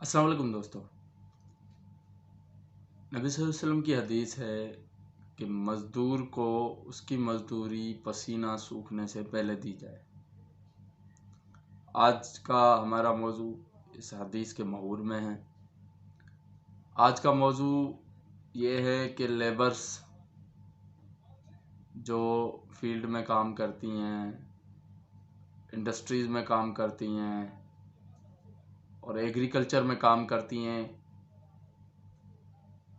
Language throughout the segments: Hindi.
अस्सलाम वालेकुम दोस्तों। नबी सल्लल्लाहु अलैहि वसल्लम की हदीस है कि मज़दूर को उसकी मज़दूरी पसीना सूखने से पहले दी जाए। आज का हमारा मौजू इस हदीस के महूर में है। आज का मौजू ये है कि लेबर्स जो फील्ड में काम करती हैं, इंडस्ट्रीज़ में काम करती हैं और एग्रीकल्चर में काम करती हैं,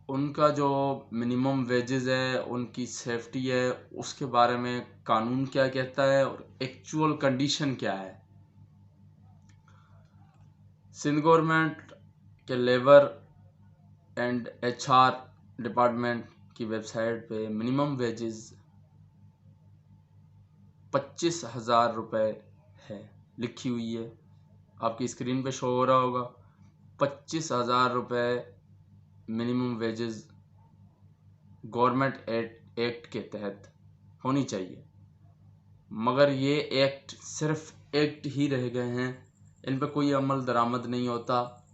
उनका जो मिनिमम वेजेस है, उनकी सेफ्टी है, उसके बारे में कानून क्या कहता है और एक्चुअल कंडीशन क्या है। सिंध गवर्नमेंट के लेबर एंड एचआर डिपार्टमेंट की वेबसाइट पे मिनिमम वेजेस 25,000 रुपये है, लिखी हुई है। आपकी स्क्रीन पे शो हो रहा होगा। 25,000 रुपये मिनिमम वेजेस गवर्नमेंट एक्ट के तहत होनी चाहिए। मगर ये एक्ट सिर्फ एक्ट ही रह गए हैं, इन पर कोई अमल दरामद नहीं होता।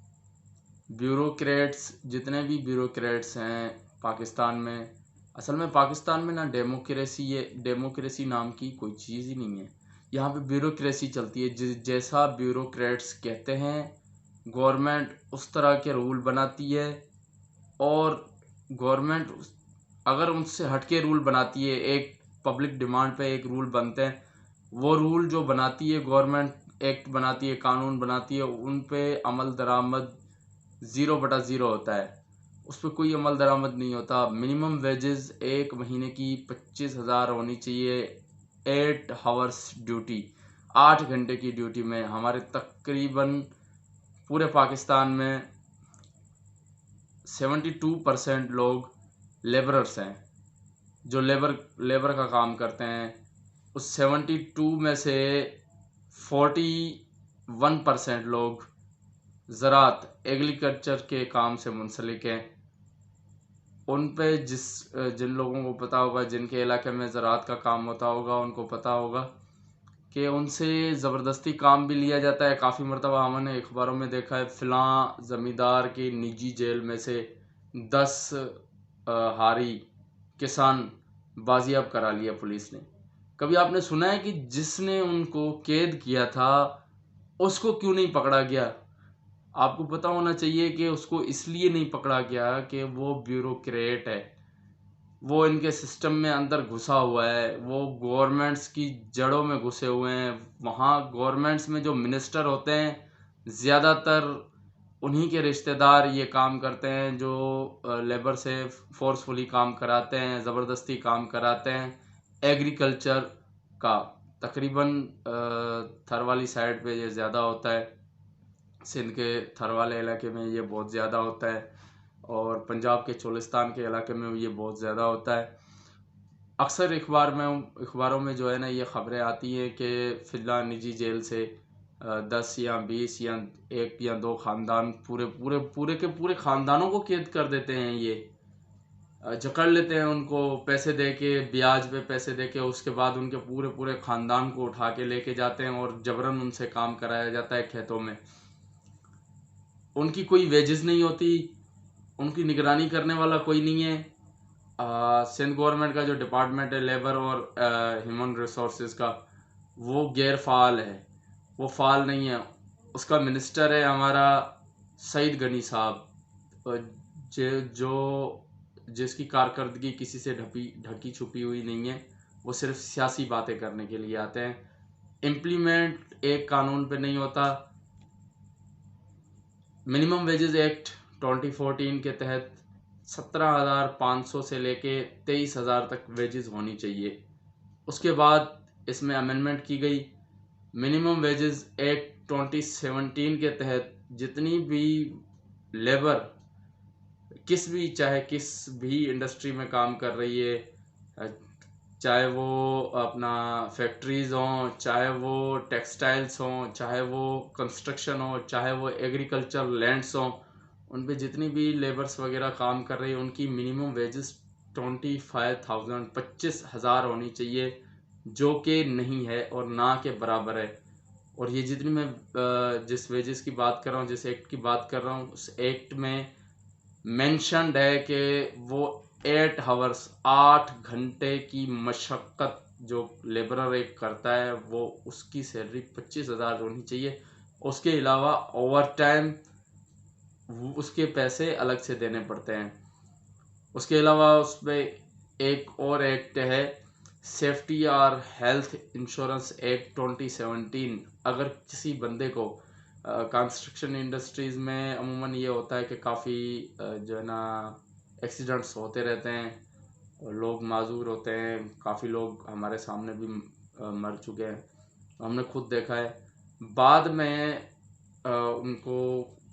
ब्यूरोक्रेट्स, जितने भी ब्यूरोक्रेट्स हैं पाकिस्तान में, असल में पाकिस्तान में ना डेमोक्रेसी नाम की कोई चीज़ ही नहीं है। यहाँ पे ब्यूरोक्रेसी चलती है। जैसा ब्यूरोक्रेट्स कहते हैं गवर्नमेंट उस तरह के रूल बनाती है, और गवर्नमेंट अगर उनसे हटके रूल बनाती है, एक पब्लिक डिमांड पे एक रूल बनते हैं, वो रूल जो बनाती है गवर्नमेंट, एक्ट बनाती है, कानून बनाती है, उन पे अमल दरामद 0/0 होता है। उस पर कोई अमल दरामद नहीं होता। मिनिमम वेजेस एक महीने की 25,000 होनी चाहिए। 8 हावर्स ड्यूटी, 8 घंटे की ड्यूटी में हमारे तकरीबन पूरे पाकिस्तान में 72% लोग लेबरर्स हैं, जो लेबर का काम करते हैं। उस 72 में से 41% लोग ज़राअत एग्रीकल्चर के काम से मुंसलिक हैं। उन पे जिन लोगों को पता होगा, जिनके इलाके में ज़राअत का काम होता होगा, उनको पता होगा कि उनसे ज़बरदस्ती काम भी लिया जाता है। काफ़ी मरतबा हमने अखबारों में देखा है, फ़लाँ ज़मींदार की निजी जेल में से 10 हारी किसान बाजियाब करा लिया पुलिस ने। कभी आपने सुना है कि जिसने उनको कैद किया था उसको क्यों नहीं पकड़ा गया? आपको पता होना चाहिए कि उसको इसलिए नहीं पकड़ा गया कि वो ब्यूरोक्रेट है, वो इनके सिस्टम में अंदर घुसा हुआ है, वो गवर्नमेंट्स की जड़ों में घुसे हुए हैं। वहाँ गवर्नमेंट्स में जो मिनिस्टर होते हैं, ज़्यादातर उन्हीं के रिश्तेदार ये काम करते हैं, जो लेबर से फोर्सफुली काम कराते हैं, ज़बरदस्ती काम कराते हैं। एग्रीकल्चर का तकरीबन थर वाली साइड पे ये ज़्यादा होता है। सिंध के थर वाले इलाके में ये बहुत ज़्यादा होता है, और पंजाब के चोलिस्तान के इलाके में ये बहुत ज़्यादा होता है। अक्सर अखबारों में जो है ना, ये ख़बरें आती हैं कि फ़िलहाल निजी जेल से 10 या 20 या 1 या 2 ख़ानदान, पूरे के पूरे ख़ानदानों को कैद कर देते हैं। ये जकड़ लेते हैं उनको पैसे दे के, ब्याज पे पैसे दे के। उसके बाद उनके पूरे पूरे ख़ानदान को उठा के लेके जाते हैं और जबरन उनसे काम कराया जाता है खेतों में। उनकी कोई वेजेस नहीं होती, उनकी निगरानी करने वाला कोई नहीं है। सिंध गवर्नमेंट का जो डिपार्टमेंट है लेबर और ह्यूमन रिसोर्सेज का, वो गैर फ़ाल है, वो फ़ाल नहीं है। उसका मिनिस्टर है हमारा सईद गनी साहब, जो जिसकी कारकर्दगी किसी से ढकी छुपी हुई नहीं है। वो सिर्फ सियासी बातें करने के लिए आते हैं, इम्प्लीमेंट एक कानून पे नहीं होता। मिनिमम वेजेस एक्ट 2014 के तहत 17,500 से लेके 23,000 तक वेजेस होनी चाहिए। उसके बाद इसमें अमेंडमेंट की गई। मिनिमम वेजेस एक्ट 2017 के तहत जितनी भी लेबर चाहे किस भी इंडस्ट्री में काम कर रही है, चाहे वो अपना फैक्ट्रीज़ हों, चाहे वो टेक्सटाइल्स हों, चाहे वो कंस्ट्रक्शन हो, चाहे वो एग्रीकल्चर लैंड्स हों, उन पे जितनी भी लेबर्स वगैरह काम कर रही है, उनकी मिनिमम वेजेस 25,000 होनी चाहिए, जो कि नहीं है और ना के बराबर है। और ये जितनी मैं जिस वेजेस की बात कर रहा हूँ, जिस एक्ट की बात कर रहा हूँ, उस एक्ट में मेंशन्ड है कि वो 8 हावर्स 8 घंटे की मशक्क़त जो लेबरर एक करता है वो उसकी सैलरी 25,000 होनी चाहिए। उसके अलावा ओवर टाइम उसके पैसे अलग से देने पड़ते हैं। उसके अलावा उसमें एक और एक्ट है, सेफ्टी और हेल्थ इंश्योरेंस एक्ट 2017। अगर किसी बंदे को कंस्ट्रक्शन इंडस्ट्रीज़ में अमूमन ये होता है कि काफ़ी जो है ना एक्सीडेंट्स होते रहते हैं और लोग माजूर होते हैं, काफ़ी लोग हमारे सामने भी मर चुके हैं, हमने खुद देखा है। बाद में उनको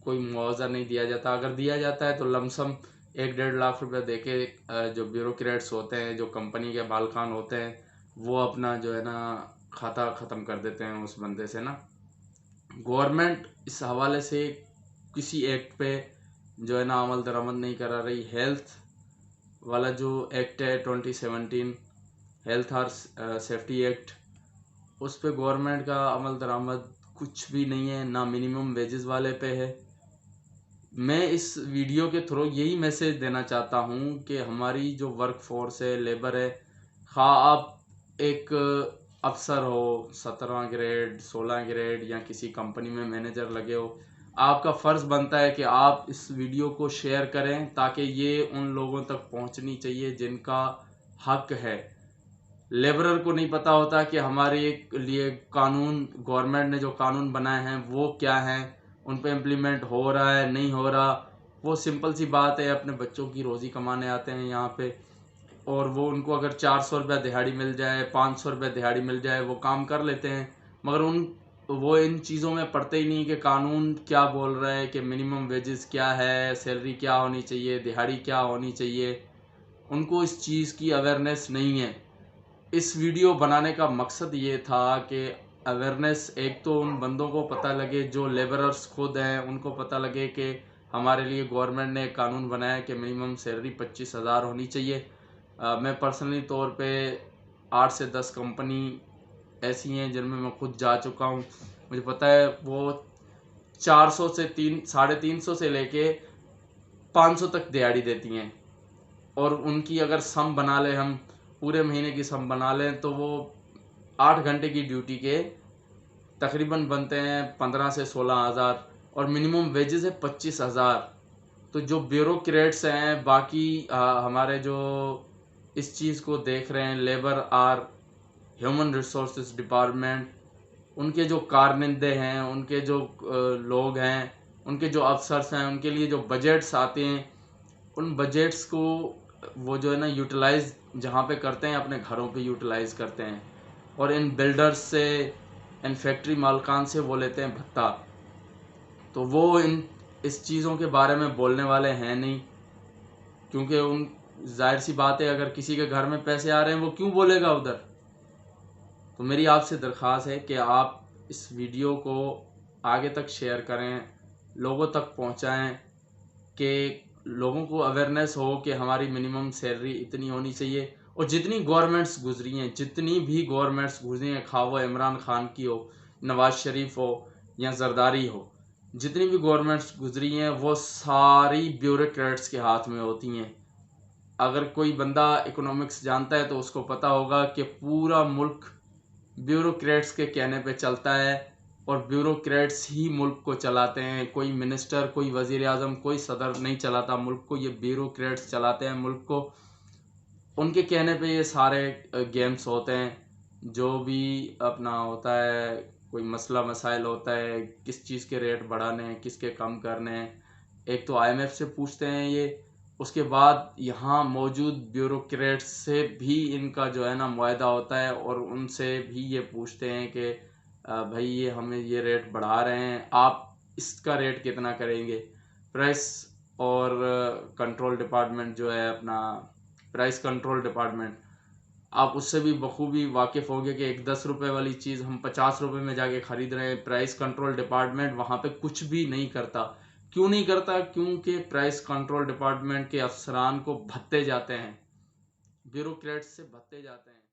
कोई मुआवजा नहीं दिया जाता, अगर दिया जाता है तो लमसम 1-1.5 लाख रुपए दे के जो ब्यूरोक्रेट्स होते हैं, जो कंपनी के मालकान होते हैं, वो अपना जो है ना खाता ख़त्म कर देते हैं उस बंदे से ना। गवर्नमेंट इस हवाले से किसी एक्ट पे जो है ना अमल दरामद नहीं करा रही। हेल्थ वाला जो एक्ट है 2017, हेल्थ और सेफ्टी एक्ट, उस पे गवर्नमेंट का अमल दरामद कुछ भी नहीं है, ना मिनिमम वेजेस वाले पे है। मैं इस वीडियो के थ्रू यही मैसेज देना चाहता हूँ कि हमारी जो वर्क फोर्स है, लेबर है, हाँ आप एक अफसर हो, 17वां ग्रेड 16 ग्रेड या किसी कंपनी में मैनेजर लगे हो, आपका फ़र्ज़ बनता है कि आप इस वीडियो को शेयर करें ताकि ये उन लोगों तक पहुँचनी चाहिए जिनका हक है। लेबरर को नहीं पता होता कि हमारे लिए कानून, गवर्नमेंट ने जो कानून बनाए हैं वो क्या हैं, उन पे इम्प्लीमेंट हो रहा है नहीं हो रहा। वो सिंपल सी बात है, अपने बच्चों की रोज़ी कमाने आते हैं यहाँ पे, और वो उनको अगर 400 रुपये दिहाड़ी मिल जाए, 500 रुपये दिहाड़ी मिल जाए, वो काम कर लेते हैं। मगर वो इन चीज़ों में पढ़ते ही नहीं कि कानून क्या बोल रहा है, कि मिनिमम वेजेस क्या है, सैलरी क्या होनी चाहिए, दिहाड़ी क्या होनी चाहिए। उनको इस चीज़ की अवेयरनेस नहीं है। इस वीडियो बनाने का मकसद ये था कि अवेयरनेस एक तो उन बंदों को पता लगे जो लेबरर्स खुद हैं, उनको पता लगे कि हमारे लिए गवर्नमेंट ने एक कानून बनाया कि मिनिमम सैलरी 25,000 होनी चाहिए। मैं पर्सनली तौर पे 8 से 10 कंपनी ऐसी हैं जिनमें मैं खुद जा चुका हूँ। मुझे पता है वो 400 से 350 से लेके 500 तक दिहाड़ी देती हैं, और उनकी अगर सम बना लें, हम पूरे महीने की सम बना लें, तो वो 8 घंटे की ड्यूटी के तकरीबन बनते हैं 15 से 16,000, और मिनिमम वेजेस है 25,000। तो जो ब्यूरोक्रेट्स हैं, बाकी हमारे जो इस चीज़ को देख रहे हैं, लेबर और ह्यूमन रिसोर्सेज डिपार्टमेंट, उनके जो कारनिंदे हैं, उनके जो लोग हैं, उनके जो अफसर्स हैं, उनके लिए जो बजट्स आते हैं, उन बजट्स को वो जो है ना यूटिलाइज़ जहाँ पे करते हैं अपने घरों पे यूटिलाइज़ करते हैं, और इन बिल्डर्स से, इन फैक्ट्री मालकान से वो लेते हैं भत्ता। तो वो इस चीज़ों के बारे में बोलने वाले हैं नहीं, क्योंकि उन जाहिर सी बात है, अगर किसी के घर में पैसे आ रहे हैं वो क्यों बोलेगा उधर। तो मेरी आपसे दरख्वास्त है कि आप इस वीडियो को आगे तक शेयर करें, लोगों तक पहुंचाएं, कि लोगों को अवेयरनेस हो कि हमारी मिनिमम सैलरी इतनी होनी चाहिए। और जितनी गवर्नमेंट्स गुजरी हैं, जितनी भी गवर्नमेंट्स गुजरी हैं, खा वो इमरान खान की हो, नवाज शरीफ हो या जरदारी हो, जितनी भी गवर्नमेंट्स गुजरी हैं वो सारी ब्यूरोक्रेट्स के हाथ में होती हैं। अगर कोई बंदा इकोनॉमिक्स जानता है तो उसको पता होगा कि पूरा मुल्क ब्यूरोक्रेट्स के कहने पे चलता है, और ब्यूरोक्रेट्स ही मुल्क को चलाते हैं। कोई मिनिस्टर, कोई वज़ीर आज़म, कोई सदर नहीं चलाता मुल्क को, ये ब्यूरोक्रेट्स चलाते हैं मुल्क को। उनके कहने पे ये सारे गेम्स होते हैं। जो भी अपना होता है, कोई मसला मसाइल होता है, किस चीज़ के रेट बढ़ाने हैं, किसके कम करने हैं, एक तो IMF से पूछते हैं ये, उसके बाद यहाँ मौजूद ब्यूरोक्रेट्स से भी इनका जो है ना मुआहदा होता है, और उनसे भी ये पूछते हैं कि भाई ये हमें ये रेट बढ़ा रहे हैं, आप इसका रेट कितना करेंगे। प्राइस और कंट्रोल डिपार्टमेंट जो है अपना, प्राइस कंट्रोल डिपार्टमेंट, आप उससे भी बखूबी वाकिफ़ होंगे कि एक 10 रुपये वाली चीज़ हम 50 रुपये में जाके ख़रीद रहे हैं। प्राइस कंट्रोल डिपार्टमेंट वहाँ पे कुछ भी नहीं करता। क्यों नहीं करता? क्योंकि प्राइस कंट्रोल डिपार्टमेंट के अफसरान को भत्ते जाते हैं, ब्यूरोक्रेट्स से भत्ते जाते हैं।